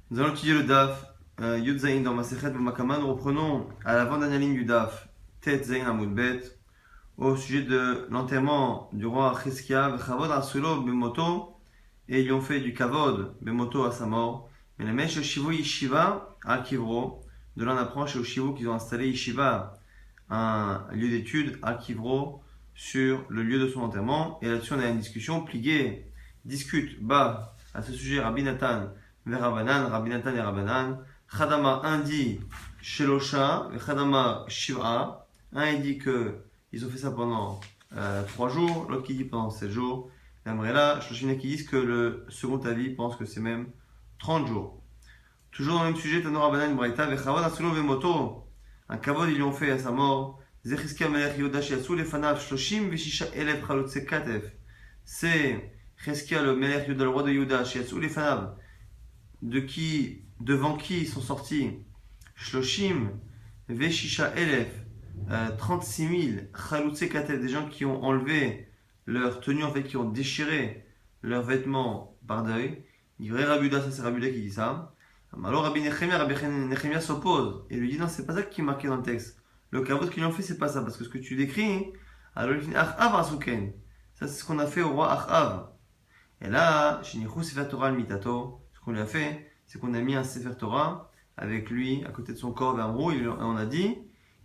Nous allons étudier le Daf Yud Zayin dans Masechet B'Makama. Nous reprenons à l'avant-dernière ligne du Daf Tet Zayin Amud Bet au sujet de l'enterrement du roi Cheskia V'Chavod Asulo Bemoto, et ils lui ont fait du Kavod Bemoto à sa mort. Mais les Mesh Shivu Yeshiva al Kivro, de là on apprend chez Shivu qu'ils ont installé Yeshiva, un lieu d'étude al Kivro, sur le lieu de son enterrement. Et là-dessus on a une discussion. Pligué discute bas à ce sujet Rabbi Nathan Verabanan, Rabbi Nathan et Rabanan. Chadama, un dit Shelosha, et Chadama Shiv'a. Un il dit que ils ont fait ça pendant 3 jours, l'autre qui dit pendant 7 jours. Et là, Shloshina qui disent que le second avis pense que c'est même 30 jours. Toujours dans le même sujet, Tano Rabanan Braïta, Vechavod Asulo Vemoto. Un kavod ils lui ont fait à sa mort. Zechizkia Melech Yehuda Shiatsu Lefanav Shloshim Veshisha Elef Chalotse Katef. C'est Cheskia le Melech Yehuda, le roi de Yehuda, Shiatsu Lefanav, devant qui ils sont sortis Shloshim Veshisha Elef, 36 000 Chalutse Katef, des gens qui ont enlevé leur tenue, en fait, qui ont déchiré leurs vêtements par deuil. Il vrai Rabuda, ça c'est Rabuda qui dit ça. Alors Rabbi Nechemia s'oppose et lui dit non, c'est pas ça qui est marqué dans le texte. Le kavod qu'ils lui ont fait, c'est pas ça, parce que ce que tu décris, alors il finit Achav Asuken. Ça c'est ce qu'on a fait au roi Achav. Et là, Shinichu Sefer Torah al-Mitato, ce qu'on lui a fait, c'est qu'on a mis un Sefer Torah avec lui à côté de son corps vers en haut, et on a dit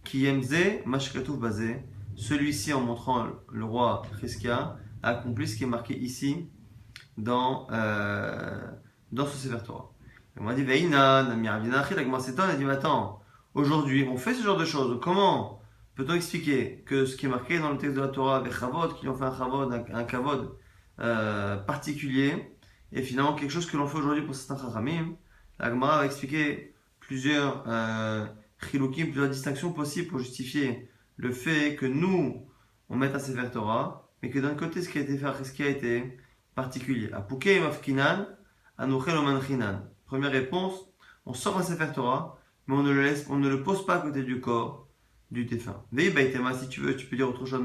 Ki yemze mashkatuf bazé. Celui-ci, en montrant le roi Cheskia, a accompli ce qui est marqué ici dans ce Sefer Torah. Et on m'a dit Veina, Namiravinachi, la Gmarseton a dit mais attends, aujourd'hui on fait ce genre de choses, comment peut-on expliquer que ce qui est marqué dans le texte de la Torah avec Chavod, qu'ils ont fait un Kavod particulier, et finalement quelque chose que l'on fait aujourd'hui pour certains Chachamim? La Gemara va expliquer plusieurs chilukim, plusieurs distinctions possibles pour justifier le fait que nous on mette un Sefer Torah, mais que d'un côté ce qui a été fait, ce qui a été particulier. Apouké mafkinan, anochel omanchinan. Première réponse, on sort un Sefer Torah, mais on ne le pose pas à côté du corps du défunt. Si tu veux, tu peux dire autre chose,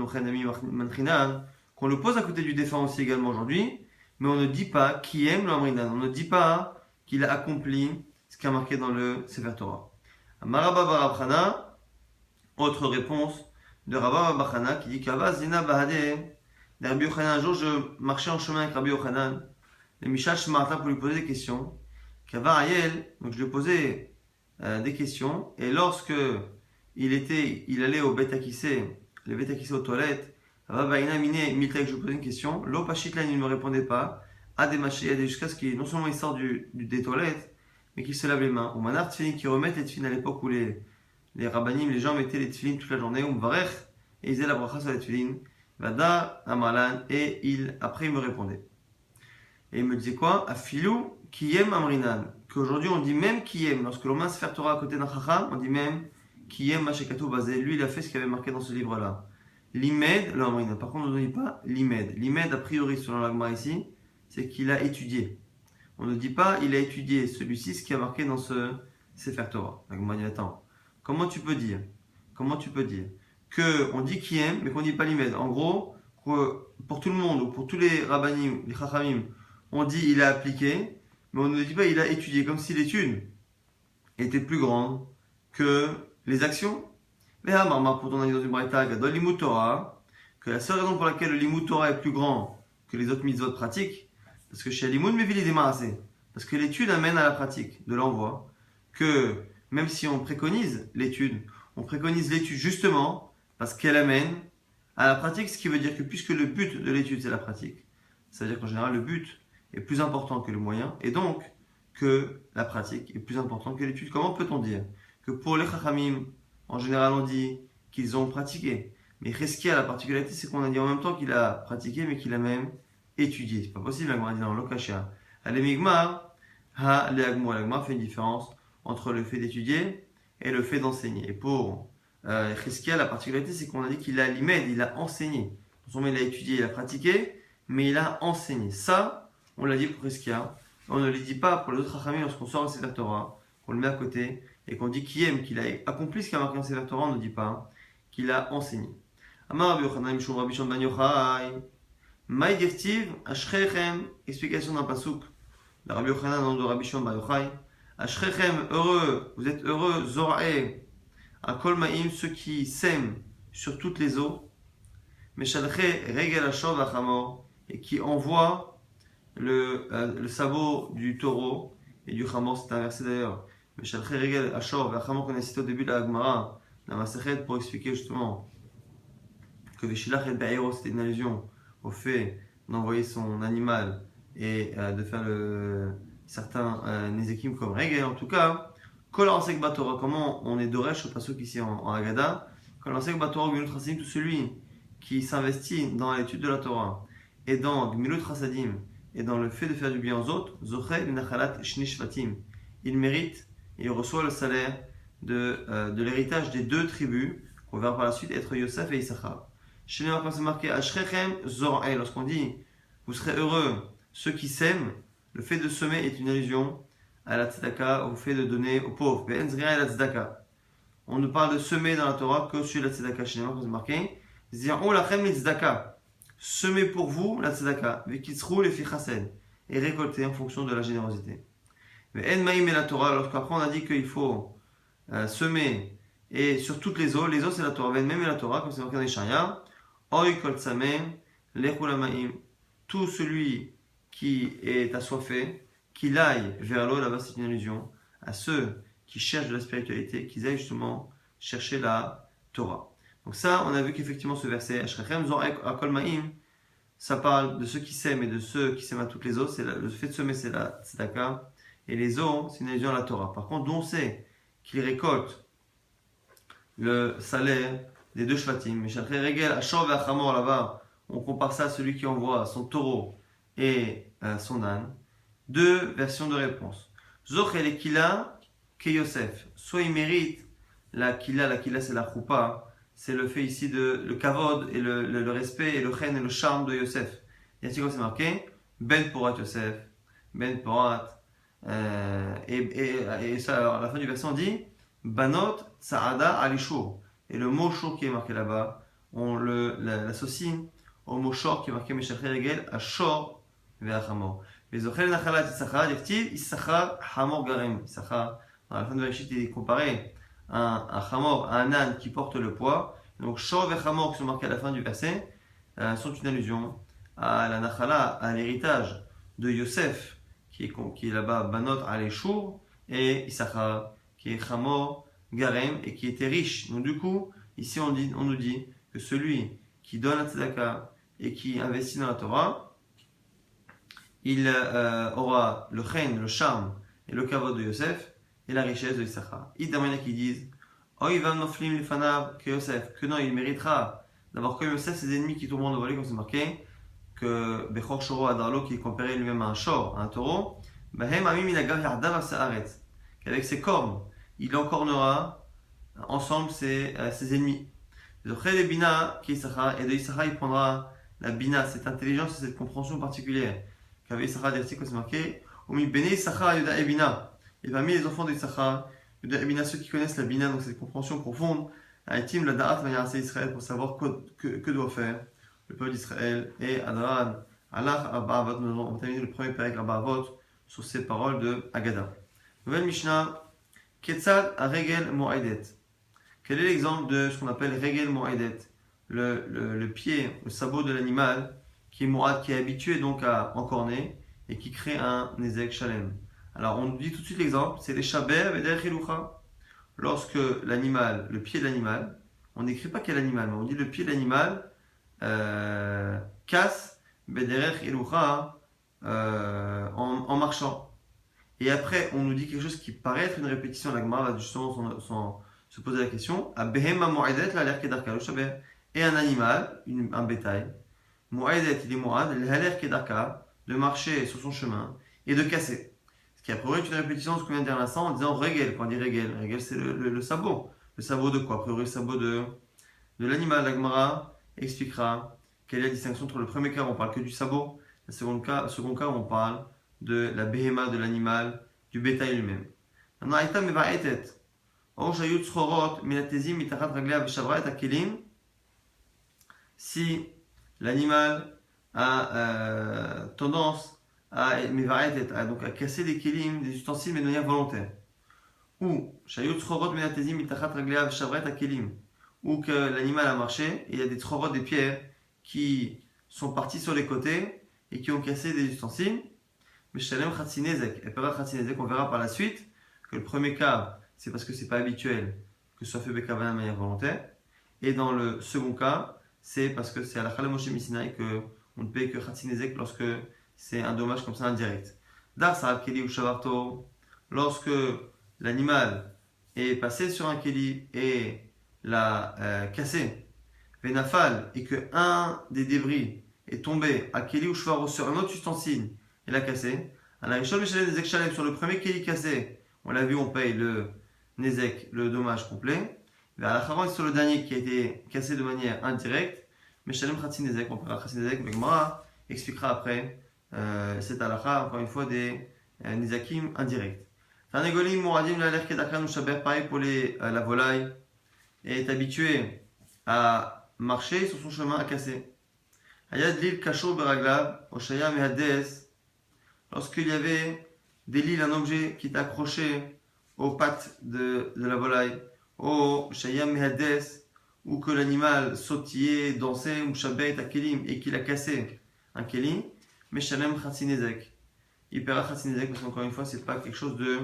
qu'on le pose à côté du défunt aussi également aujourd'hui, mais on ne dit pas qui aime l'amrinan, on ne dit pas qu'il a accompli ce qui est marqué dans le Sefer Torah. Maraba Barabchana, autre réponse de Rabba Barabchana qui dit qu'Ava Zina Bahade, Rabbi Yochanan, un jour je marchais en chemin avec Rabbi Yochanan, le Mishal Shmarta pour lui poser des questions. Kavar Ayel, donc je lui posais des questions, et lorsque il allait au Bet Akissé, le Bet Akissé aux toilettes, Baina Mine Mitlek, je lui posais une question, Lo Pashitlan, il ne me répondait pas, Ademaché, jusqu'à ce qu'il, non seulement il sort des toilettes, mais qu'il se lave les mains. Ou Manar Tfilin, qui remettent les Tfilin à l'époque où les rabbanim, les gens mettaient les Tfilin toute la journée, ou Mvarech, et ils faisaient la bracha sur les Tfilin, Vada Amalan, et après il me répondait. Et il me disait quoi? Afilou qui aime Amrinan. Qu'aujourd'hui on dit même qui aime. Lorsque l'on met un Sefer Torah à côté d'un Chacham, on dit même qui aime Mashekatu Bazé. Lui il a fait ce qu'il avait marqué dans ce livre-là. L'imed, l'Amrinan. Par contre on ne dit pas l'imed. L'imed, a priori, selon l'Agma ici, c'est qu'il a étudié. On ne dit pas il a étudié celui-ci, ce qui a marqué dans ce Sefer Torah. L'Agma dit attends, comment tu peux dire qu'on dit qui aime, mais qu'on ne dit pas l'imed? En gros, pour tout le monde, ou pour tous les rabbanim, les chachamim, on dit il a appliqué, mais on ne dit pas il a étudié, comme si l'étude était plus grande que les actions. Mais pour ton avis dans une braïta, dans l'imut Torah, que la seule raison pour laquelle le limut Torah est plus grand que les autres mitzvot pratiques, parce que chez l'imut mevili démarrasé, parce que l'étude amène à la pratique, de l'envoi, que même si on préconise l'étude justement parce qu'elle amène à la pratique, ce qui veut dire que puisque le but de l'étude c'est la pratique, c'est-à-dire qu'en général le but est plus important que le moyen, et donc que la pratique est plus importante que l'étude. Comment peut-on dire que pour les Chachamim, en général on dit qu'ils ont pratiqué, mais Cheskia, la particularité c'est qu'on a dit en même temps qu'il a pratiqué, mais qu'il a même étudié. C'est pas possible, l'Agma dit dans l'Okasha. Alemigma, l'Agma fait une différence entre le fait d'étudier et le fait d'enseigner. Et pour Cheskia, la particularité c'est qu'on a dit qu'il a l'imed, il a enseigné. Non seulement il a étudié, il a pratiqué, mais il a enseigné. Ça, on l'a dit pour Cheskia, on ne le dit pas pour les autres Chachamim lorsqu'on sort un Sefer Torah, qu'on le met à côté et qu'on dit qu'il aime, qu'il a accompli ce qu'il a marqué dans Sefer Torah, on ne dit pas qu'il a enseigné. Amar Rabbi Yochanan Mishum Rabbi Shimon ben Yochai, Maï Dirtiv Ashrechem, explication d'un pasouk de Rabbi Yochanan, nom de Rabbi Shimon ben Yochai, Ashrechem, heureux, vous êtes heureux, Zora'e, à Kolmaïm, ceux qui sèment sur toutes les eaux, Meshalche, Regel Ashov Achamor, et qui envoient le sabot du taureau et du Hamor, c'est inversé d'ailleurs. Meshalche, Regel Ashov Achamor, qu'on a cité au début de la Gemara, la Masechet, pour expliquer justement que Veshilach et Be'ero, c'était une allusion au fait d'envoyer son animal et de faire certains Nezekim comme Regel. En tout cas, Kol Ansek Batora, comment on est Doresh au passage ici en Haggadah, Kol Ansek Batora, Gmilut Chasadim, tout celui qui s'investit dans l'étude de la Torah et dans Gmilut Chasadim et dans le fait de faire du bien aux autres, Zoché Nachalat Shni Shvatim, il mérite et il reçoit le salaire de l'héritage des deux tribus qu'on verra par la suite être Yosef et Issachar. Chez les marques, c'est marqué Ashrechem Zora'e, lorsqu'on dit vous serez heureux, ceux qui sèment, le fait de semer est une allusion à la tzedaka, au fait de donner aux pauvres. On ne parle de semer dans la Torah que sur la tzedaka. Chez les marques, c'est marqué Zir'u lachem li tzedaka, semez pour vous la tzedaka, vekitzru lefi chased, et récoltez en fonction de la générosité. Mais en maïm et la Torah, lorsqu'après on a dit qu'il faut semer et sur toutes les eaux c'est la Torah, même et la Torah, comme c'est marqué dans les Shaya, Oy kol tsamem, lechul hamaim, tout celui qui est assoiffé, qu'il aille vers l'eau, là-bas c'est une allusion à ceux qui cherchent de la spiritualité, qu'ils aillent justement chercher la Torah. Donc ça, on a vu qu'effectivement ce verset, Ashrechem Zora'e Akol Ma'im, ça parle de ceux qui sèment et de ceux qui sèment à toutes les eaux, le fait de semer c'est la tzedaka, et les eaux c'est une allusion à la Torah. Par contre, d'où on sait qu'ils récoltent le salaire des deux shvatim, Meshalche Regel Ashov et Achamor, là-bas, on compare ça à celui qui envoie son taureau et son âne. Deux versions de réponse. Zoch et les Kila, que Yosef. Soit il mérite la Kila c'est la choupa, c'est le fait ici de le kavod et le respect et le chen et le charme de Yosef. Et ainsi comme c'est marqué, Ben Porat Yosef, Ben Porat. Et ça, alors, à la fin du verset on dit, Banot Saada Alishur. Et le mot shur qui est marqué là-bas, on l'associe au mot shor qui est marqué Meshalche Regel, à shor ve'achamor. Mais Zochel Nachalat Issachar, dit Issachar Hamor Garem. Issachar, dans la fin de Bereshit, il est comparé à un Hamor, à un âne qui porte le poids. Donc shor ve'achamor qui sont marqués à la fin du verset sont une allusion à la Nachala, à l'héritage de Yosef, qui est là-bas Banot Aleshur, et Issachar, qui est Hamor Garem et qui était riche. Donc du coup, ici on nous dit que celui qui donne la tzedaka et qui investit dans la Torah, il aura le chen, le charme et le kavod de Yosef et la richesse de Issachar. Il y en a qui disent Oivam noflim lefanav que Yosef, que non, il méritera d'avoir comme Yosef ses ennemis qui tombent devant lui, comme c'est marqué, que Bechor Shoro Adarlo, qui est comparé lui-même à un shor, à un taureau, Bahem Amim Ilagav Yardav Asaaretz, qu'avec ses cornes, il encornera ensemble ses ennemis. Et de Issachar, il prendra la bina, cette intelligence et cette compréhension particulière. Qu'avait Issachar dit, comme c'est marqué, Omi Bene Issachar Yuda et Bina. Et parmi les enfants d'Issachar, Yuda et Bina, ceux qui connaissent la bina, donc cette compréhension profonde, Aïtim la Da'at Vayarase Israël, pour savoir que doit faire le peuple d'Israël. Et Adran, Allah Abba, nous avons terminé le premier périple Abba Avot sur ces paroles de Haggadah. Nouvelle Mishnah. Ketzad a Regel Moedet. Quel est l'exemple de ce qu'on appelle Regel Moedet, le pied, le sabot de l'animal qui est moad, qui est habitué donc à encorner et qui crée un Nezek Shalem. Alors on nous dit tout de suite l'exemple, c'est les Shaber Veder Chilucha. Lorsque l'animal, le pied de l'animal, on n'écrit pas quel animal, mais on dit le pied de l'animal casse Veder Chilucha en marchant. Et après, on nous dit quelque chose qui paraît être une répétition. La Gemara va justement sans se poser la question. Et un animal, un bétail, Mo'edet, il est Mo'ad, de marcher sur son chemin et de casser. Ce qui a priori est une répétition de ce qu'on vient de dire à l'instant en disant Regel. Quand on dit Regel, Regel c'est le sabot. Le sabot de quoi? A priori, le sabot de l'animal. La Gemara expliquera quelle est la distinction entre le premier cas où on parle que du sabot, le second cas où on parle de la béhéma de l'animal, du bétail lui-même. Si l'animal a tendance donc à casser des kelim, des ustensiles, mais de manière volontaire. Ou ou que l'animal a marché et il y a des tzchorot, des pierres qui sont parties sur les côtés et qui ont cassé des ustensiles. Mais shalem chatzinezek, et pera chatzinezek, on verra par la suite que le premier cas, c'est parce que c'est pas habituel que ce soit fait bekavana de manière volontaire. Et dans le second cas, c'est parce que c'est à la Chala Moshe Misinaï que on ne paye que chatzinezek lorsque c'est un dommage comme ça indirect. Dar sarab keli ou shavarto, lorsque l'animal est passé sur un keli et l'a cassé, venafal, et que un des débris est tombé à keli ou shvaro sur un autre ustensile et l'a cassé, à la Rishon Mishalem Nezek Shalem, sur le premier keli cassé, on l'a vu, on paye le nezek, le dommage complet. Vers la Charon, sur le dernier qui a été cassé de manière indirecte, Meshalem Chatzinezek, on paiera Chatzinezek, mais Gemara expliquera après cette halakha, encore une fois, des nezakim indirects. Tarnegolim, Mouradim, l'aler Kedakran ou Shaber, pareil pour la volaille, est habitué à marcher sur son chemin à casser. Hayad lil kasho beraglav, Oshaya mehades, lorsqu'il y avait des lils, un objet qui est accroché aux pattes de la volaille, au Shaya mehades, ou que l'animal sautillait, dansait, ou Shabet à kelim, et qu'il a cassé un kelim, Meshalem Chatzinezek. Il paiera Chatzinezek parce qu'encore une fois, c'est pas quelque chose de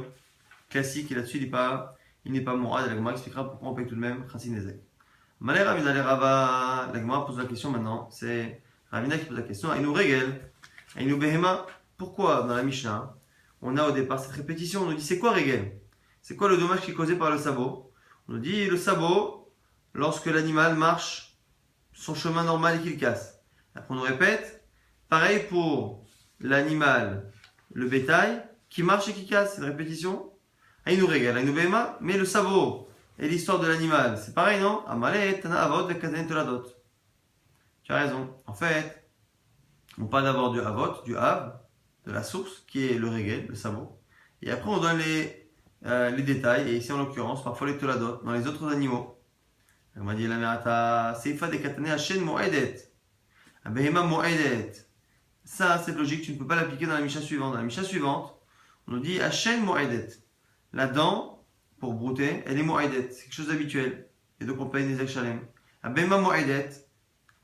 classique et là-dessus, il n'est pas moral. La Gemara expliquera pourquoi on paye tout de même Chatzinezek. Malé Ravina le Rava, la Gemara pose la question maintenant, c'est Ravina qui pose la question, Aïnou Regel, Aïnou Behema, pourquoi dans la Mishnah, on a au départ cette répétition, on nous dit c'est quoi Regel? C'est quoi le dommage qui est causé par le sabot? On nous dit le sabot, lorsque l'animal marche son chemin normal et qu'il casse. Après on nous répète, pareil pour l'animal, le bétail, qui marche et qui casse, c'est une répétition. Aïnou Regel, Aïnou Behema, mais le sabot et l'histoire de l'animal, c'est pareil, non? Amalé, Tana Avot, Vekazanin Toladot. Tu as raison. En fait, on parle d'abord du Avot, du Av, de la source, qui est le Regel, le sabot. Et après, on donne les détails, et ici en l'occurrence, parfois les Toladot, dans les autres animaux. On m'a dit la Merata, Seifa de Katane Hashen Moedet. Abehema Moedet. Ça, cette logique, tu ne peux pas l'appliquer dans la Misha suivante. Dans la Misha suivante, on nous dit Hashen Moedet. La dent, pour brouter, elle est Moedet. C'est quelque chose d'habituel. Et donc on paye des Shalem. Abehema Moedet.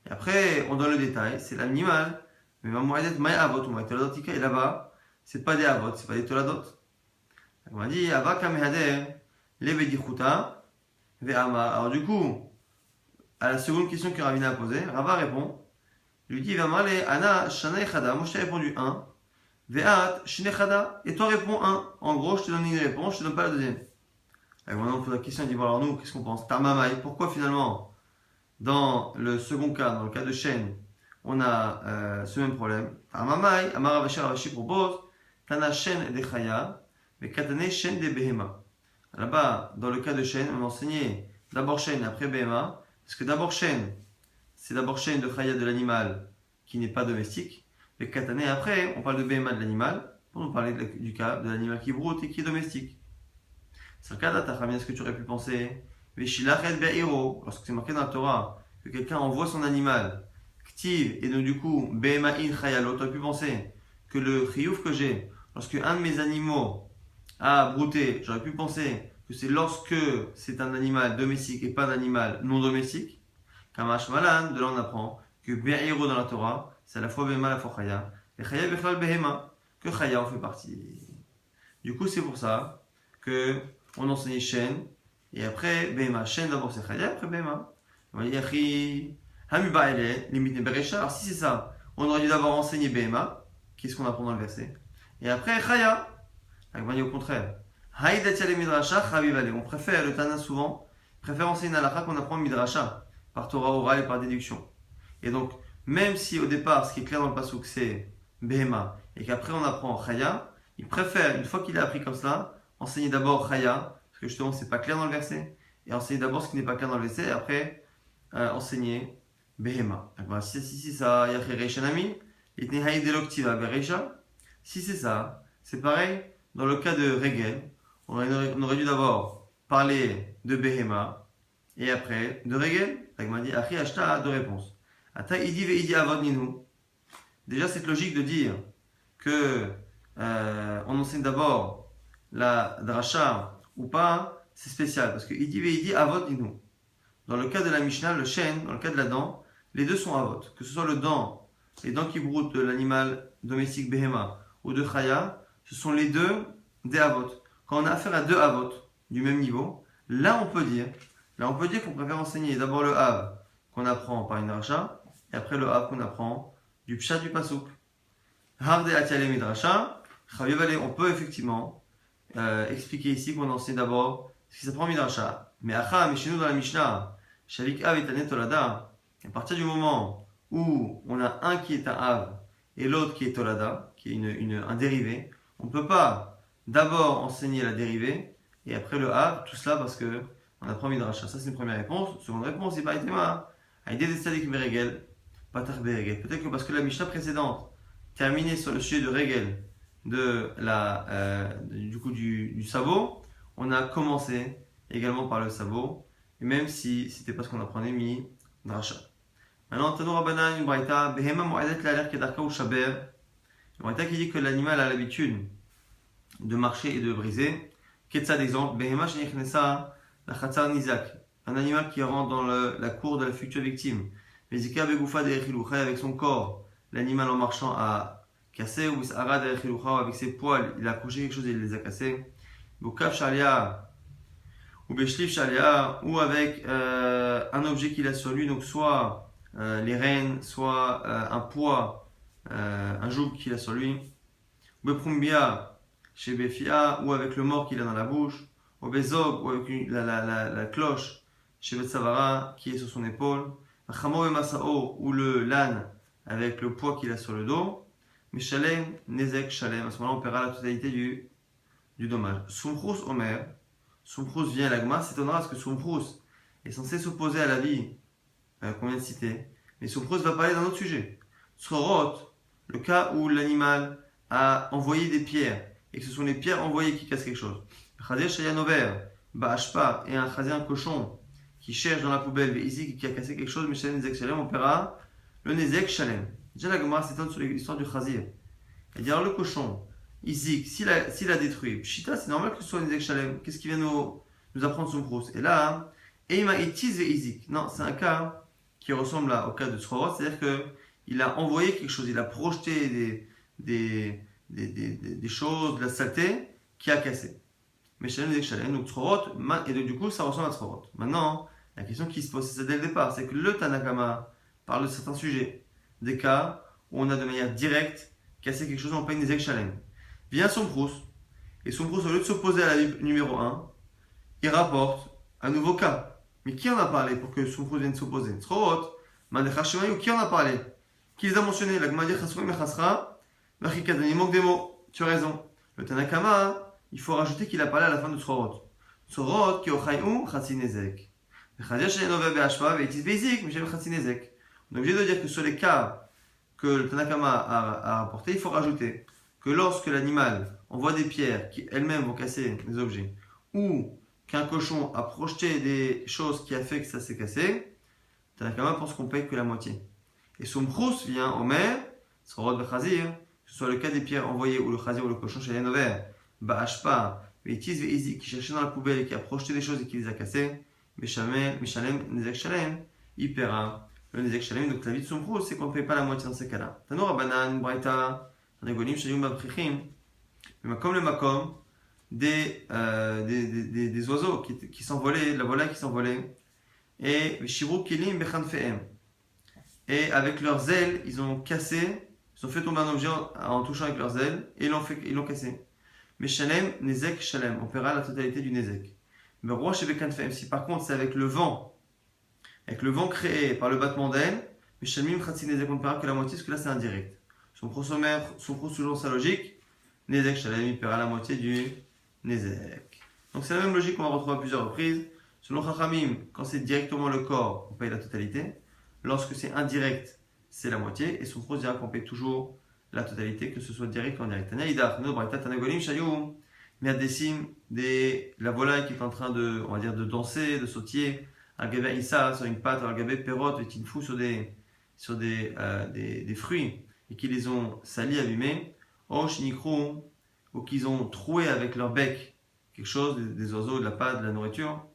Et après, on donne le détail, c'est l'animal. Mais ma Moedet, Maya Avot, ou Maya Toladotika. Et là-bas, c'est pas des Avot, c'est pas des Toladot. On m'a dit Ava Kamehader, Levedichuta, Ve'ama. Alors du coup, à la seconde question que Ravina a posée, Rava répond. Il lui dit Vamale, Ana, Shana Echada. Moi je t'ai répondu 1. Ve'at, Shinechada. Et toi réponds 1. En gros, je te donne une réponse, je te donne pas la deuxième. Alors maintenant on pose la question, il dit bon alors nous, qu'est-ce qu'on pense? Tamamai, pourquoi finalement, dans le second cas, dans le cas de Shen, on a ce même problème? Tamamai, Amara Vashi Ravashi propose Tana Shen de Chaya, mais Katane Shen de Behema. Là-bas, dans le cas de Shen, on enseignait d'abord Shen et après Behema, parce que d'abord Shen, c'est d'abord Shen de Chaya de l'animal qui n'est pas domestique, mais Katane après, on parle de Behema de l'animal, pour nous parler du cas de l'animal qui broute et qui est domestique. C'est le cas d'Atachamia, ce que tu aurais pu penser. Lorsque c'est marqué dans la Torah que quelqu'un envoie son animal, Ktiv, et donc du coup, Behema in Chayalo, tu aurais pu penser que le chiyuv que j'ai, lorsque un de mes animaux a brouté, j'aurais pu penser que c'est lorsque c'est un animal domestique et pas un animal non domestique. Kamash Malan, de là on apprend que Be'iro dans la Torah, c'est à la fois Behema, à la fois Chaya, et Chaya Bechlal Behema, que Chaya en fait partie. Du coup, c'est pour ça que on enseignait Shen, et après Behema. Shen d'abord c'est Chaya, après Behema. On va dire Hamibaele, limite Beresha. Alors si c'est ça, on aurait dû d'abord enseigner Behema, qu'est-ce qu'on apprend dans le verset, et après Chaya. On va dire au contraire. Haïdatiale Midrasha, Chavivale. On préfère, le Tana souvent, préfère enseigner une halakha qu'on apprend Midrasha, par Torah orale et par déduction. Et donc, même si au départ, ce qui est clair dans le pasuk, c'est Behema, et qu'après on apprend Chaya, il préfère, une fois qu'il a appris comme cela, enseigner d'abord Chaya, parce que justement c'est pas clair dans le verset, et enseigner d'abord ce qui n'est pas clair dans le verset, et après enseigner Behema. Si ça, si c'est ça, c'est pareil, dans le cas de Regel, on aurait dû d'abord parler de Behema, et après de Regel. Il m'a dit, Achi Ashta, deux réponses. Ata Idi Ve Idi Avod Ninu. Déjà cette logique de dire que on enseigne d'abord la dracha ou pas, c'est spécial. Parce qu'il dit avot inu. Dans le cas de la Mishnah, le chêne, dans le cas de la dent, les deux sont avot. Que ce soit les dents qui broutent de l'animal domestique behema ou de chaya, ce sont les deux des avot. Quand on a affaire à deux avot du même niveau, là on peut dire qu'on préfère enseigner d'abord le av qu'on apprend par une dracha et après le av qu'on apprend du pshat du pasuk. Harde atiale midrasha, on peut effectivement expliquer ici qu'on enseigne d'abord ce qui s'apprend midrasha. Mais acha, mais chez nous dans la Mishnah, shavik av et tolada, à partir du moment où on a un qui est un av et l'autre qui est tolada, qui est un dérivé, on ne peut pas d'abord enseigner la dérivée et après le av, tout cela parce que on apprend midrasha. Ça c'est une première réponse. Seconde réponse, c'est pas itema, aïdé des tzadik beregel, patar beregel. Peut-être que parce que la Mishnah précédente terminée sur le sujet de regel du sabot, on a commencé également par le sabot, et même si c'était pas ce qu'on apprenait midrasha. Maintenant, Tano Rabbanan, une braïta, behema mo'adet la'aler kedarka ou shaber. Une braïta qui dit que l'animal a l'habitude de marcher et de briser. Ketzad exemple, behema shenichnesa la chatzar nizak. Un animal qui rentre dans la cour de la future victime. Vezika begoufa derechilucha, avec son corps, l'animal en marchant a cassé, ou sahara derechilucha, avec ses poils, il a accroché quelque chose et il les a cassés. Boukaf shalia, ou beshlif shalia, ou avec un objet qu'il a sur lui, donc soit les rênes, soit un poids, un joug qu'il a sur lui. Ou beprumbia, chez Befia, ou avec le mort qu'il a dans la bouche. Ou bezog, ou avec la cloche, chez Betsavara, qui est sur son épaule. Chamo et Masao, ou l'âne, avec le poids qu'il a sur le dos. Mais Shalem, Nezek, Shalem, à ce moment-là, on paiera la totalité du dommage. Sumchrous Omer, Sumchrous vient à l'agma, s'étonnera parce que Sumchrous est censé s'opposer à la vie qu'on vient de citer. Mais Sumchrous va parler d'un autre sujet. Srorot, le cas où l'animal a envoyé des pierres et que ce sont les pierres envoyées qui cassent quelque chose. Chazer Shayanover, Ba'ashpa, et un cochon qui cherche dans la poubelle, ici qui a cassé quelque chose, mais Shalem Nezek Shalem, on paiera le Nezek Shalem. Déjà la Gemara s'étonne sur l'histoire du Chazir. Elle dit alors le cochon, Izik, s'il a détruit, Pshita, c'est normal que ce soit un Nezek Shalem. Qu'est-ce qui vient nous apprendre son prous? Et là, Eima Itiz ve Izik. Non, c'est un cas qui ressemble au cas de Srorot, c'est-à-dire qu'il a envoyé quelque chose, il a projeté des choses, de la saleté, qui a cassé. Mais Shalem Nezek Shalem, donc Srorot, et donc du coup ça ressemble à Srorot. Maintenant, la question qui se pose, c'est dès le départ, c'est que le Tanakama parle de certains sujets, des cas où on a de manière directe cassé quelque chose en plein Nezek Shalem. Vient son Proust, et son Proust, au lieu de s'opposer à la numéro 1, il rapporte un nouveau cas. Mais qui en a parlé pour que son Proust vienne s'opposer? Srorot, Madecha Shemayu, qui en a parlé? Qui les a mentionnés? La Gmadir Chassoui Mechasra, Machikadani, il manque des mots. Tu as raison. Le Tanakama, il faut rajouter qu'il a parlé à la fin de Srorot. Srorot, qui Ochayou, Chatsinezek. On est obligé de dire que sur les cas que le Tanakama a rapporté, il faut rajouter que lorsque l'animal envoie des pierres qui elles-mêmes vont casser des objets, ou qu'un cochon a projeté des choses qui a fait que ça s'est cassé, Tanakama pense qu'on paye que la moitié. Et son prous vient au maire, Srorot Bechazir, que ce soit le cas des pierres envoyées ou le Chazir ou le cochon chez l'Enover, Ba'ashpa, Veitis Veizi, qui cherchait dans la poubelle et qui a projeté des choses et qui les a cassées. Mishalem, Nezek Shalem, il paiera le Nezek Shalem. Donc la vie de son prous, c'est qu'on ne paye pas la moitié dans ces cas-là. Tano Rabbanan, Braïta, Tanegolim, Shayum Baprichim, comme le Makom, des oiseaux qui s'envolaient, de la volaille qui s'envolait, et Shivru Kilim Bechanfehem. Et avec leurs ailes, ils ont cassé, ils ont fait tomber un objet en touchant avec leurs ailes, et ils l'ont cassé. Mais Shalem, Nezek Shalem, on paiera la totalité du Nezek. Mais roi chez Bekanfem, si par contre c'est avec le vent créé par le battement d'ailes, mais Shalmim Khatsi Nezek, on ne paiera que la moitié, parce que là c'est indirect. Son prosomère, selon sa logique, Nezek Shalem, il paiera la moitié du Nezek. Donc c'est la même logique qu'on va retrouver à plusieurs reprises. Selon Chachamim, quand c'est directement le corps, on paye la totalité. Lorsque c'est indirect, c'est la moitié. Et son pros dira qu'on paye toujours la totalité, que ce soit direct ou indirect. Tanaïdach, no braïta, tanagolim, shayum. Miadessim, la volaille qui est en train de, on va dire, de danser, de sautiller, Al-Gabé Issa sur une patte, Al-Gabé Perot, et Tinfou sur des fruits, et qui les ont salis, abîmés. Osh Nikrou, ou qu'ils ont troué avec leur bec quelque chose, des oiseaux, de la pâte, de la nourriture.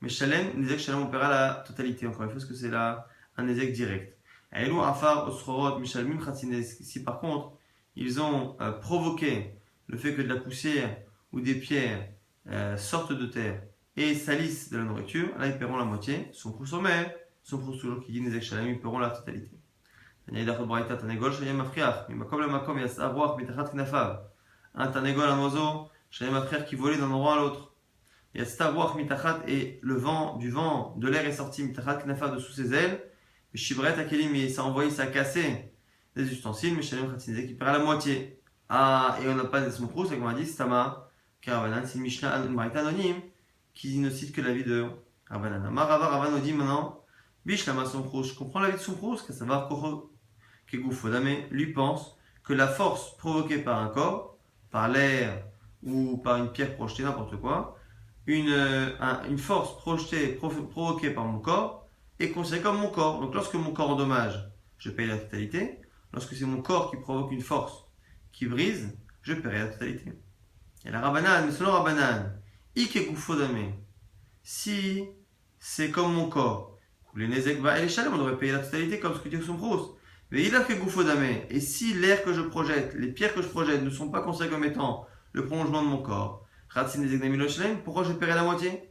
Mais Shalem, Nezek Shalem, on paiera la totalité, encore une fois, parce que c'est là un Nezek direct. Aïlou Afar Osrorot Mishalmim Khatinez. Si par contre, ils ont provoqué le fait que de la poussière ou des pierres sortent de terre et salissent de la nourriture, là ils paieront la moitié. Son prous sommet, son prous toujours qui dit Nezek Shalem, ils paieront la totalité. Un tanegol, un oiseau, Shalem Afriach qui volait d'un endroit à l'autre. Et le vent, de l'air est sorti, mitachat knafa de sous ses ailes. Shibret akelim, et ça a envoyé, ça a cassé des ustensiles, mais Shalem Khatinezek qui perd la moitié. Ah, et on n'a pas des smokros, c'est comme on a dit, Stama, Karabanan, c'est une Mishnah, une Braïta anonyme, qui ne cite que l'avis de Rabanan. Marava Ravan nous dit maintenant, Bish lama Somkros, je comprends l'avis de Somkros, que ça va Kegoufodame, lui pense que la force provoquée par un corps, par l'air ou par une pierre projetée, n'importe quoi, une force provoquée par mon corps est considérée comme mon corps. Donc lorsque mon corps endommage, je paye la totalité. Lorsque c'est mon corps qui provoque une force qui brise, je paierai la totalité. Et la Rabbanan, mais selon Rabbanan, Ikegufodame, si c'est comme mon corps, les Nezek va et les Shalem, on devrait payer la totalité comme ce que dit son brousse. Mais il a fait Gufodame, et si l'air que je projette, les pierres que je projette ne sont pas considérées comme étant le prolongement de mon corps, pourquoi je paierai la moitié?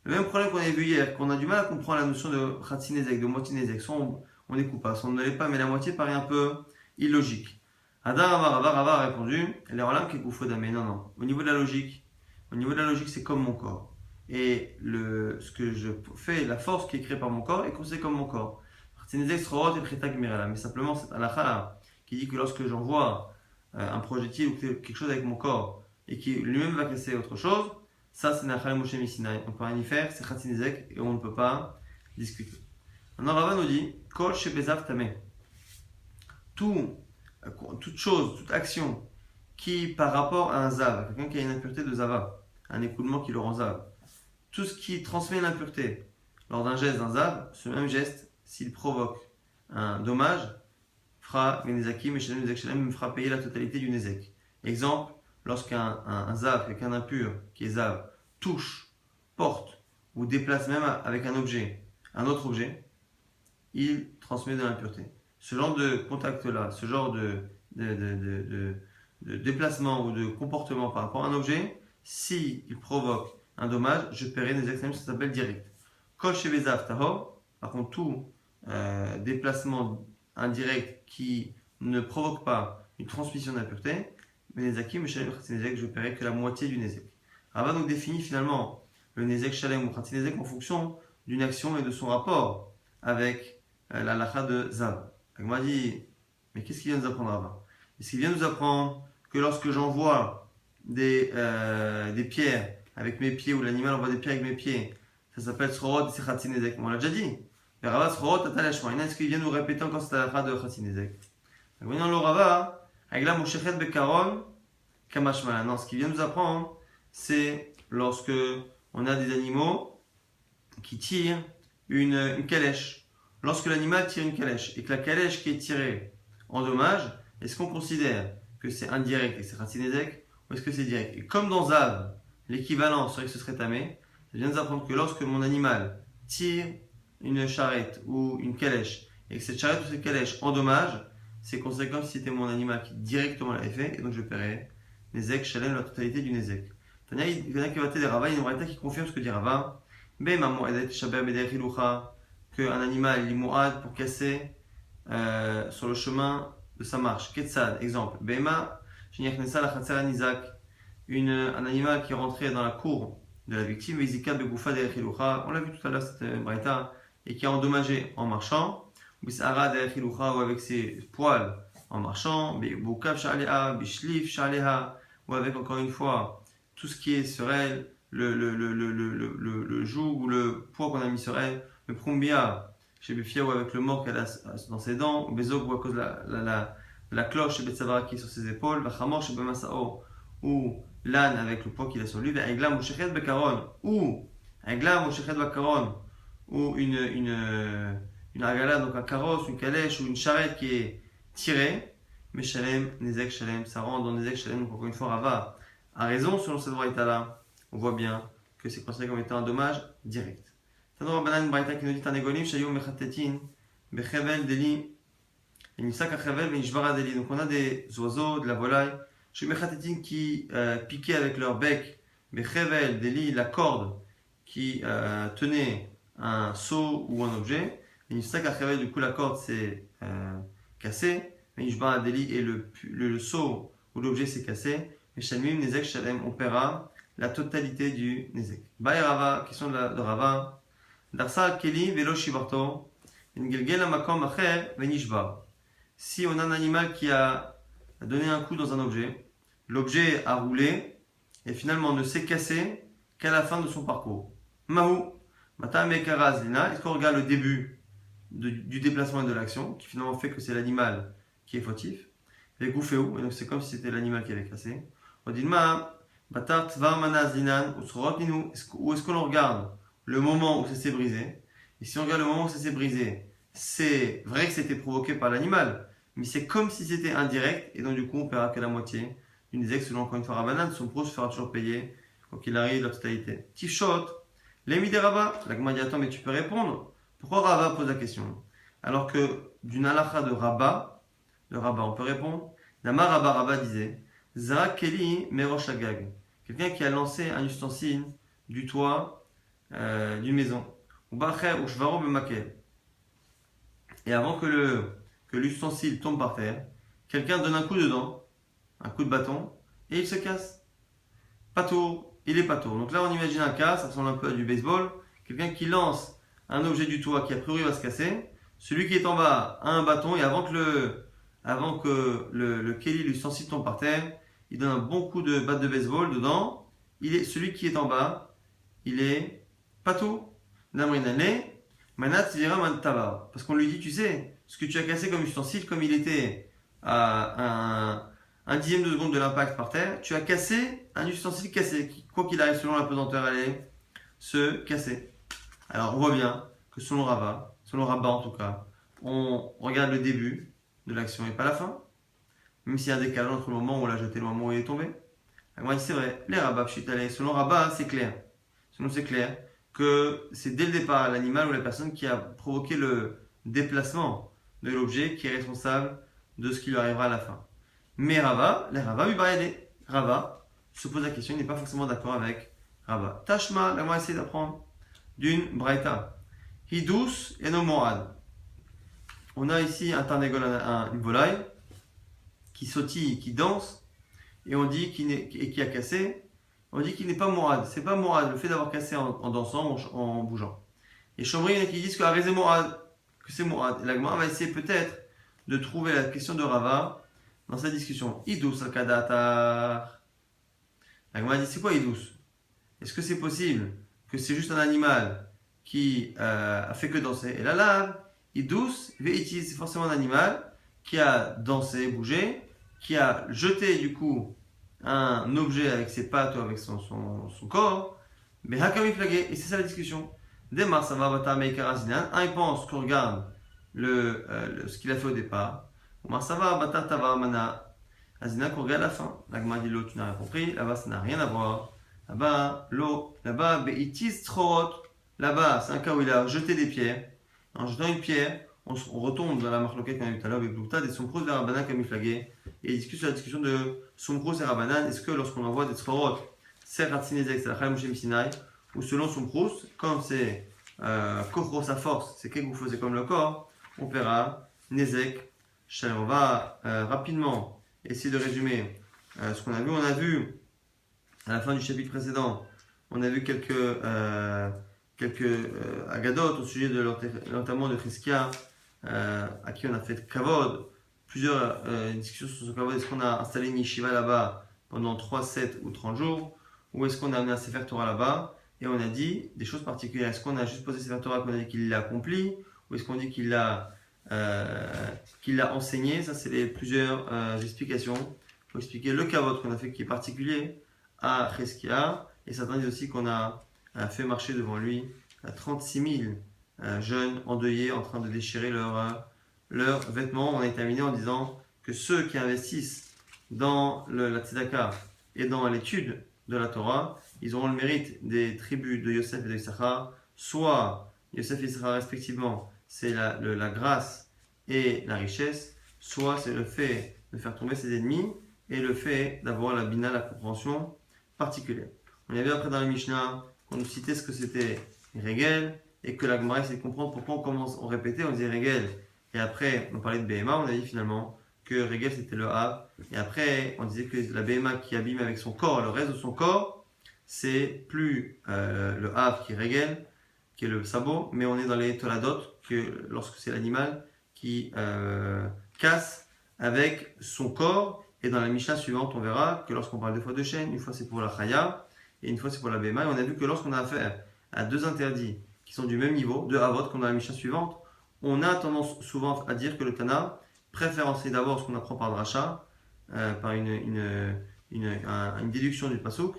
Le même problème qu'on avait vu hier, qu'on a du mal à comprendre la notion de Khatsinezek, de moitié Nezek. Soit on est coupable, soit on ne l'est pas, mais la moitié paraît un peu illogique. Adar Rava a répondu, les Rolam qui Gufodame, non. Au niveau de la logique, c'est comme mon corps. Et ce que je fais, la force qui est créée par mon corps, est considérée comme mon corps. Mais simplement, c'est Alakha qui dit que lorsque j'envoie un projectile ou quelque chose avec mon corps et qui lui-même va casser autre chose, ça c'est Nachal Moshe Misinaï. On peut rien y faire, c'est Khatsinezek et on ne peut pas discuter. Maintenant, Rava nous dit Kol Shebezav Tameh. Toute chose, toute action qui, par rapport à un Zav, quelqu'un qui a une impureté de Zava, un écoulement qui le rend Zav, tout ce qui transmet l'impureté lors d'un geste d'un Zav, ce même geste, s'il provoque un dommage, fera Nezakim et Shalem me fera payer la totalité du Nezek. Exemple, lorsqu'un Zav, quelqu'un d'impur, qui est Zav, touche, porte ou déplace même avec un autre objet, il transmet de l'impureté. Ce genre de contact-là, ce genre de déplacement ou de comportement par rapport à un objet, s'il provoque un dommage, je paierai Nezek, ça s'appelle direct. Kol Shebezav Tahor, par contre, tout déplacement indirect qui ne provoque pas une transmission d'impureté, mais Nezakim, je paierai que la moitié du Nezek. Rava donc définit finalement le Nezek Shalem ou Khatinezek en fonction d'une action et de son rapport avec la lacha de Zav. Il m'a dit, mais qu'est-ce qu'il vient nous apprendre Rava? Est-ce qu'il vient nous apprendre que lorsque j'envoie des pierres avec mes pieds ou l'animal envoie des pierres avec mes pieds, ça s'appelle Srorot et c'est Khatinezek? On l'a déjà dit. Rava Srorot Atalashma. Est-ce qu'il vient nous répéter encore cette halakha de Khatinezek? Voyons le Rava, Agla Moshechet Bekaron Kamashmala. Non, ce qu'il vient nous apprendre, c'est lorsque on a des animaux qui tirent une calèche. Lorsque l'animal tire une calèche et que la calèche qui est tirée endommage, est-ce qu'on considère que c'est indirect et que c'est Khatinezek ou est-ce que c'est direct? Et comme dans Zav, l'équivalent serait que ce serait Tamé, ça vient nous apprendre que lorsque mon animal tire une charrette ou une calèche et que cette charrette ou cette calèche endommage, c'est conséquent si c'était mon animal qui directement l'avait fait et donc je paierai Nezek, Shalem, la totalité du Nezek. Tania, il y en a qui va des Rava, il y a une Braïta qui confirme ce que dit Rava. Qu'un animal il est mouad pour casser sur le chemin de sa marche. Ketsad, exemple. Bema, un animal qui est rentré dans la cour de la victime, on l'a vu tout à l'heure, cette Braïta, et qui a endommagé en marchant, ou avec ses poils en marchant, ou avec encore une fois tout ce qui est sur elle, le joug ou le poids qu'on a mis sur elle, le prumbia chez Befia ou avec le mort qu'elle a dans ses dents, ou Bezog ou à cause de la cloche chez Betsavara qui est sur ses épaules, Vachamor chez Bemasao, ou l'âne avec le poids qu'il a sur lui, Aiglam ou Shechet Bekaron, ou Aiglam ou Shechet Bakaron, ou une agala, donc un carrosse, une calèche ou une charrette qui est tirée Meshalem, Nezek, Shalem, ça rentre dans Nezek, Shalem. Donc encore une fois, Rava a raison selon cette braïta-là. On voit bien que c'est considéré comme étant un dommage direct. Tano Rabbanan, une braïta qui nous dit Tanegolim, Shayom, Mechatetin, Bechevel, Deli, et Nisak, Achevel, Venishvara, Deli. Donc on a des oiseaux, de la volaille, Shayom, Mechatetin qui piquaient avec leur bec, Bechevel, Deli, la corde qui tenait un seau ou un objet. Et Nisak, Achevel, du coup la corde s'est cassée. Venishvara, Deli, et le seau ou l'objet s'est cassé. Et Shalmim, Nezek, Shalem, on paiera la totalité du Nezek. Baï Rava, question de Rava. Darsa Keli, Velo Shibarto, Ngilgel Amakom Acher, Venishba. Si on a un animal qui a donné un coup dans un objet, l'objet a roulé et finalement ne s'est cassé qu'à la fin de son parcours. Mahou, Mata Mekara Zlina, est-ce qu'on regarde le début du déplacement et de l'action, qui finalement fait que c'est l'animal qui est fautif? Et Gouféou, donc c'est comme si c'était l'animal qui avait cassé. Odilma, Batar Tvar Manazinan, où est-ce qu'on regarde le moment où ça s'est brisé? Et si on regarde le moment où ça s'est brisé, c'est vrai que c'était provoqué par l'animal, mais c'est comme si c'était indirect, et donc du coup on paiera qu'à la moitié. Une des ex, selon encore une fois Rabbanan, son pro se fera toujours payer, quoi qu'il arrive, la totalité. Tifshot, l'émi des Rava, la Gemara dit attends, mais tu peux répondre. Pourquoi Rava pose la question? Alors que d'une halakha de Rabba, on peut répondre. Nama Rabba disait Zara Keli Merosh Agag, quelqu'un qui a lancé un ustensile du toit d'une maison. Et avant que l'ustensile tombe par terre, quelqu'un donne un coup dedans, un coup de bâton, et il se casse. Patour, il est patour. Donc là on imagine un cas, ça ressemble un peu à du baseball, quelqu'un qui lance un objet du toit qui a priori va se casser, celui qui est en bas a un bâton, et avant que le Kelly, l'ustensile, tombe par terre, il donne un bon coup de batte de baseball dedans, celui qui est en bas, il est patour. Parce qu'on lui dit, tu sais, ce que tu as cassé comme ustensile, comme il était à un dixième de seconde de l'impact par terre, tu as cassé un ustensile cassé, qui, quoi qu'il arrive selon la pesanteur, allait se casser. Alors on voit bien que selon Rabba en tout cas, on regarde le début de l'action et pas la fin, même s'il y a un décalage entre le moment où on l'a jeté et le moment où il est tombé. Moi, c'est vrai, les Rabba, selon Rabba, c'est clair. Selon c'est clair que c'est dès le départ l'animal ou la personne qui a provoqué le déplacement de l'objet qui est responsable de ce qui lui arrivera à la fin. Mais Rava se pose la question, il n'est pas forcément d'accord avec Rava. Tashma, là on va essayer d'apprendre d'une braïta. Hidous et no morad. On a ici un tarnégol, une volaille qui sautille, qui danse, et on dit qui a cassé. On dit qu'il n'est pas morad. C'est pas morad le fait d'avoir cassé en dansant, en bougeant. Et Chomri, il y en a qui disent que morad, que c'est morad. Et la Gemara va essayer peut-être de trouver la question de Rava dans cette discussion. Idous al-kadatar. La Gemara dit c'est quoi idous? Est-ce que c'est possible que c'est juste un animal qui a fait que danser? Et là, idous, veitis, c'est forcément un animal qui a dansé, bougé, qui a jeté du coup un objet avec ses pattes ou avec son corps, mais hakami flagué, et c'est ça la discussion. Demar ça va bata meikarazinan, un il pense qu'on regarde ce qu'il a fait au départ, ou mar ça va bata tava mana azina qu'on regarde la fin. L'agma dit l'eau, tu n'as rien compris, là-bas ça n'a rien à voir. Là-bas, l'eau, là-bas, beitis trot, là-bas c'est un cas où il a jeté des pierres. En jetant une pierre, on retombe dans la marloquette qu'on a vu tout à l'heure avec Bloutad et Somkros vers Rabbanan comme flagué. Et il discute sur la discussion de Somkros et Rabbanan. Est-ce que lorsqu'on envoie des tzchorot, c'est Ratzinezek, c'est la Chayam Shem Sinai, ou selon Somkros, quand c'est Kochros sa force, c'est quelque chose comme le corps, on paiera Nezek Shalem. On va rapidement essayer de résumer ce qu'on a vu. On a vu à la fin du chapitre précédent, on a vu quelques agadotes au sujet de l'enterrement de Chizkia, à qui on a fait kavod, plusieurs discussions sur ce kavod. Est-ce qu'on a installé une yeshiva là-bas pendant 3, 7 ou 30 jours, ou est-ce qu'on a amené un Sefer Torah là-bas? Et on a dit des choses particulières. Est-ce qu'on a juste posé Sefer Torah qu'on a dit qu'il l'a accompli, ou est-ce qu'on dit qu'il l'a enseigné? Ça, c'est les plusieurs explications. Il faut expliquer le kavod qu'on a fait qui est particulier à Chizkia, et certains disent aussi qu'on a fait marcher devant lui 36 000 jeunes endeuillés en train de déchirer leurs vêtements. On a terminé en disant que ceux qui investissent dans la tzedaka et dans l'étude de la Torah, ils auront le mérite des tribus de Yosef et de Issachar, soit Yosef et Issachar respectivement, c'est la grâce et la richesse, soit c'est le fait de faire tomber ses ennemis et le fait d'avoir la bina, la compréhension particulière. On a vu après dans la Mishnah qu'on nous citait ce que c'était Régel et que la Gemara essayait de comprendre pourquoi on répétait, on disait Régel et après on parlait de Behema, on a dit finalement que Régel c'était le Hav et après on disait que la Behema qui abîme avec son corps, le reste de son corps, c'est plus le Hav qui est Régel, qui est le sabot, mais on est dans les Toladot, que lorsque c'est l'animal qui casse avec son corps. Et dans la Mishnah suivante, on verra que lorsqu'on parle deux fois de chaîne, une fois c'est pour la Chaya et une fois c'est pour la Behema. Et on a vu que lorsqu'on a affaire à deux interdits qui sont du même niveau, deux Havot, comme dans la Mishnah suivante, on a tendance souvent à dire que le Tana préfère enseigner d'abord ce qu'on apprend par Dracha, par une déduction du Pasuk,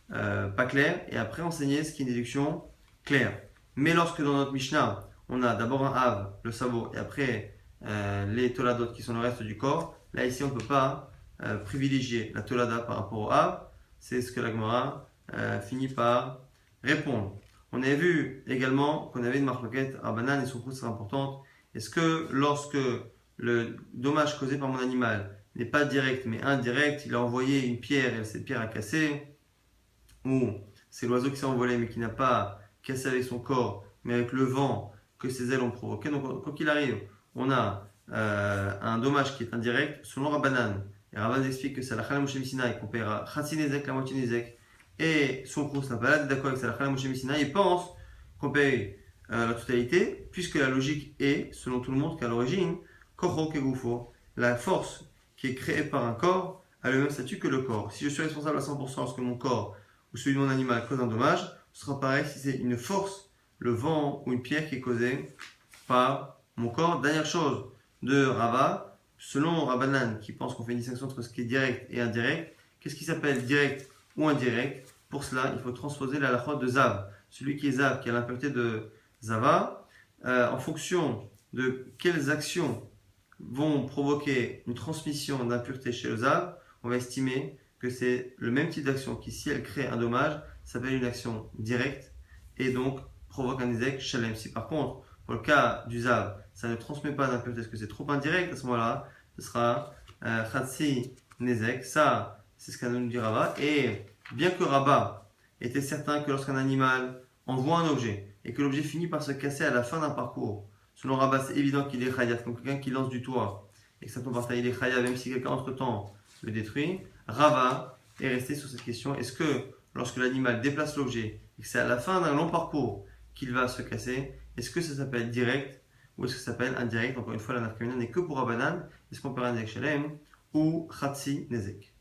pas claire, et après enseigner ce qui est une déduction claire. Mais lorsque dans notre Mishnah, on a d'abord un Hav, le sabot, et après les Toladot qui sont le reste du corps, là ici on ne peut pas privilégier la Tolada par rapport au Hav, c'est ce que la Gemara finit par répondre. On avait vu également qu'on avait une marloquette à banane et son coût c'est importante. Est-ce que lorsque le dommage causé par mon animal n'est pas direct mais indirect, il a envoyé une pierre et cette pierre a cassé, ou c'est l'oiseau qui s'est envolé mais qui n'a pas cassé avec son corps mais avec le vent que ses ailes ont provoqué. Donc quoi qu'il arrive, on a un dommage qui est indirect selon Rabbanan. Et Rabbanan explique que c'est la Chala Moshe Missinaï qu'on paiera Khatsi Nezek, la moitié Nezek. Et son Krous n'a pas l'air d'accord avec la Chala Moshe Missinaï. Il pense qu'on paye la totalité, puisque la logique est, selon tout le monde, qu'à l'origine, Kocho Kegufo, la force qui est créée par un corps, a le même statut que le corps. Si je suis responsable à 100% lorsque mon corps ou celui de mon animal cause un dommage, ce sera pareil si c'est une force, le vent ou une pierre qui est causée par mon corps. Dernière chose de Rava, selon Rabbanan qui pense qu'on fait une distinction entre ce qui est direct et indirect, qu'est-ce qui s'appelle direct ou indirect? Pour cela, il faut transposer la halakha de Zav. Celui qui est Zav, qui a l'impureté de Zava, en fonction de quelles actions vont provoquer une transmission d'impureté chez le Zav, on va estimer que c'est le même type d'action qui, si elle crée un dommage, s'appelle une action directe et donc provoque un Nezek Shalem. Si par contre, pour le cas du Zav, ça ne transmet pas d'impureté parce que c'est trop indirect, à ce moment-là, ce sera Khatsi Nezek. Ça, c'est ce qu'a nous dit Rabat. Et bien que Rabat était certain que lorsqu'un animal envoie un objet et que l'objet finit par se casser à la fin d'un parcours, selon Rabat, c'est évident qu'il est Chayav, comme quelqu'un qui lance du toit et que ça tombe par terre, il est Chayav, même si quelqu'un entre-temps le détruit. Rabat est resté sur cette question. Est-ce que lorsque l'animal déplace l'objet et que c'est à la fin d'un long parcours qu'il va se casser, est-ce que ça s'appelle direct ou est-ce que ça s'appelle indirect? Encore une fois, la nafkamina n'est que pour Rabbanan. Est-ce qu'on peut un Nezek Shalem ou Khatsi Nezek?